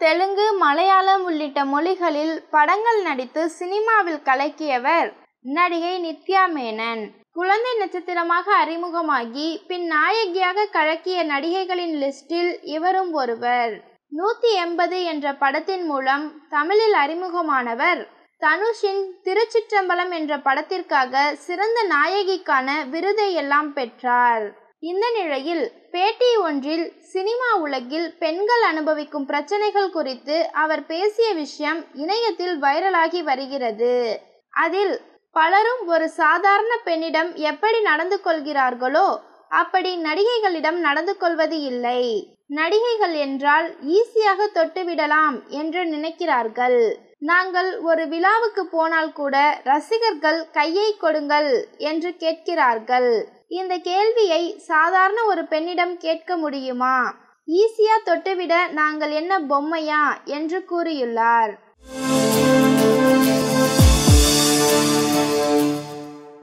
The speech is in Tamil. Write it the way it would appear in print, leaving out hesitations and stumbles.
தெலுங்கு, மலையாளம் உள்ளிட்ட மொழிகளில் படங்கள் நடித்து சினிமாவில் கலக்கியவர் நடிகை நித்யா மேனன். குழந்தை நட்சத்திரமாக அறிமுகமாகி பின் நாயகியாக கலக்கிய நடிகைகளின் லிஸ்டில் இவரும் ஒருவர். 180 என்ற படத்தின் மூலம் தமிழில் அறிமுகமானவர். தனுஷின் திருச்சிற்றம்பலம் என்ற படத்திற்காக சிறந்த நாயகிக்கான விருதை எல்லாம் பெற்றார். இந்த நிலையில் பேட்டி ஒன்றில் சினிமா உலகில் பெண்கள் அனுபவிக்கும் பிரச்சனைகள் குறித்து அவர் பேசிய விஷயம் இணையத்தில் வைரலாகி வருகிறது. அதில் பலரும் ஒரு சாதாரண பெண்ணிடம் எப்படி நடந்து கொள்கிறார்களோ அப்படி நடிகைகளிடம் நடந்து கொள்வது இல்லை. நடிகைகள் என்றால் ஈஸியாக தொட்டுவிடலாம் என்று நினைக்கிறார்கள். நாங்கள் ஒரு விழாவுக்கு போனால் கூட ரசிகர்கள் கையை கொடுங்கள் என்று கேட்கிறார்கள். இந்த கேள்வியை சாதாரண ஒரு பெண்ணிடம் கேட்க முடியுமா? ஈஸியா தொட்டுவிட நாங்கள் என்ன பொம்மையா என்று கூறியுள்ளார்.